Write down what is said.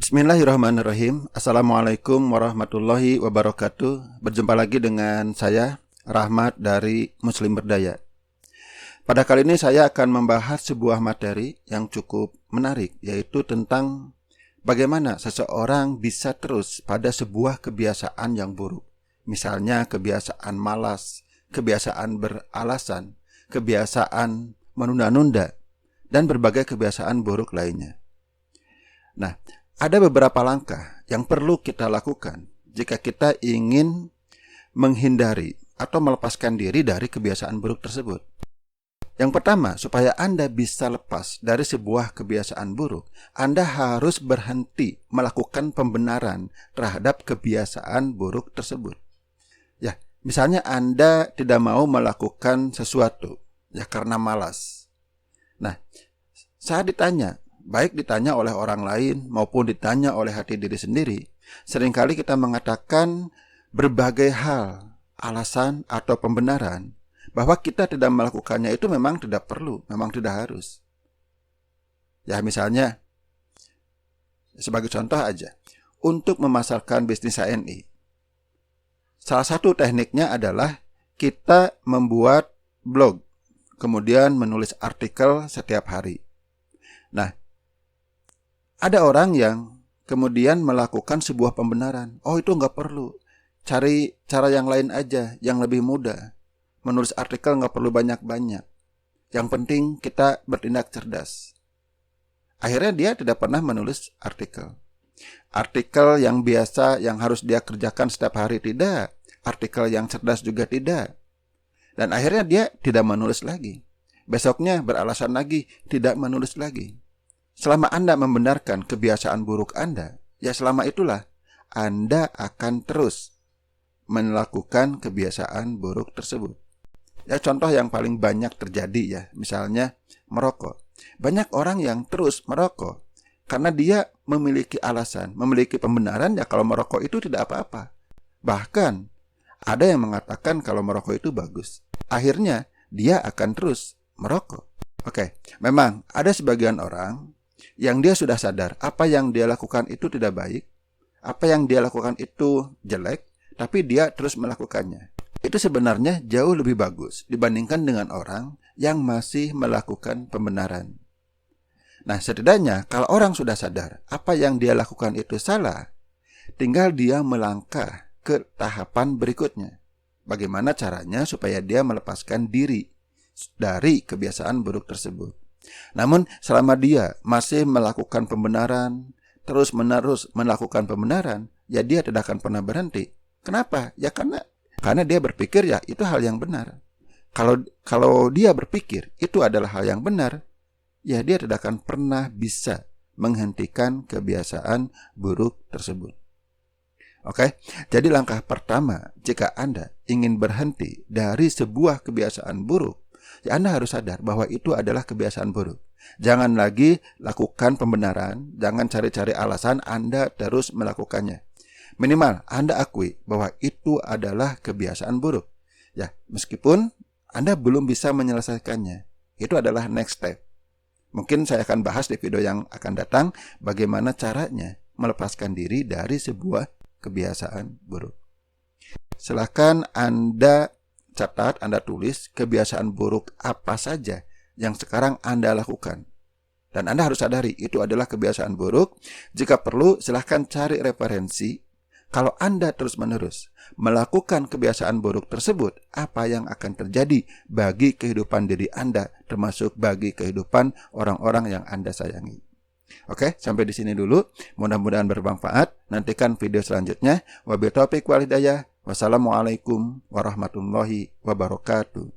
Bismillahirrahmanirrahim. Assalamualaikum warahmatullahi wabarakatuh. Berjumpa lagi dengan saya, Rahmat dari Muslim Berdaya. Pada kali ini saya akan membahas sebuah materi yang cukup menarik, yaitu tentang bagaimana seseorang bisa terus pada sebuah kebiasaan yang buruk. Misalnya kebiasaan malas, kebiasaan beralasan, kebiasaan menunda-nunda, dan berbagai kebiasaan buruk lainnya. Nah, ada beberapa langkah yang perlu kita lakukan jika kita ingin menghindari atau melepaskan diri dari kebiasaan buruk tersebut. Yang pertama, supaya Anda bisa lepas dari sebuah kebiasaan buruk, Anda harus berhenti melakukan pembenaran terhadap kebiasaan buruk tersebut. Ya, misalnya Anda tidak mau melakukan sesuatu ya karena malas. Nah, saat ditanya, baik ditanya oleh orang lain maupun ditanya oleh hati diri sendiri, seringkali kita mengatakan berbagai hal, alasan atau pembenaran bahwa kita tidak melakukannya itu memang tidak perlu, memang tidak harus. Ya misalnya, sebagai contoh aja, untuk memasarkan bisnis HNI, salah satu tekniknya adalah kita membuat blog, kemudian menulis artikel setiap hari. Nah, ada orang yang kemudian melakukan sebuah pembenaran. Oh, itu nggak perlu. Cari cara yang lain aja, yang lebih mudah. Menulis artikel nggak perlu banyak-banyak. Yang penting kita bertindak cerdas. Akhirnya dia tidak pernah menulis artikel. Artikel yang biasa, yang harus dia kerjakan setiap hari tidak. Artikel yang cerdas juga tidak. Dan akhirnya dia tidak menulis lagi. Besoknya beralasan lagi, tidak menulis lagi. Selama Anda membenarkan kebiasaan buruk Anda, ya selama itulah Anda akan terus melakukan kebiasaan buruk tersebut. Ya contoh yang paling banyak terjadi ya, misalnya merokok. Banyak orang yang terus merokok karena dia memiliki alasan, memiliki pembenaran ya kalau merokok itu tidak apa-apa. Bahkan ada yang mengatakan kalau merokok itu bagus. Akhirnya dia akan terus merokok. Oke, memang ada sebagian orang yang dia sudah sadar apa yang dia lakukan itu tidak baik, apa yang dia lakukan itu jelek, tapi dia terus melakukannya. Itu sebenarnya jauh lebih bagus dibandingkan dengan orang yang masih melakukan pembenaran. Nah, setidaknya kalau orang sudah sadar apa yang dia lakukan itu salah, tinggal dia melangkah ke tahapan berikutnya. Bagaimana caranya supaya dia melepaskan diri dari kebiasaan buruk tersebut. Namun selama dia masih melakukan pembenaran, terus-menerus melakukan pembenaran, ya dia tidak akan pernah berhenti. Kenapa? Ya karena dia berpikir ya itu hal yang benar. Kalau dia berpikir itu adalah hal yang benar, ya dia tidak akan pernah bisa menghentikan kebiasaan buruk tersebut. Oke, jadi langkah pertama jika Anda ingin berhenti dari sebuah kebiasaan buruk, ya Anda harus sadar bahwa itu adalah kebiasaan buruk. Jangan lagi lakukan pembenaran, jangan cari-cari alasan, Anda terus melakukannya. Minimal Anda akui bahwa itu adalah kebiasaan buruk. Ya, meskipun Anda belum bisa menyelesaikannya, itu adalah next step. Mungkin saya akan bahas di video yang akan datang bagaimana caranya melepaskan diri dari sebuah kebiasaan buruk. Silakan Anda catat, Anda tulis kebiasaan buruk apa saja yang sekarang Anda lakukan. Dan Anda harus sadari itu adalah kebiasaan buruk. Jika perlu, silahkan cari referensi. Kalau Anda terus-menerus melakukan kebiasaan buruk tersebut, apa yang akan terjadi bagi kehidupan diri Anda, termasuk bagi kehidupan orang-orang yang Anda sayangi. Oke, sampai di sini dulu. Mudah-mudahan bermanfaat. Nantikan video selanjutnya. Wabillahi taufiq wal hidayah. Wassalamualaikum warahmatullahi wabarakatuh.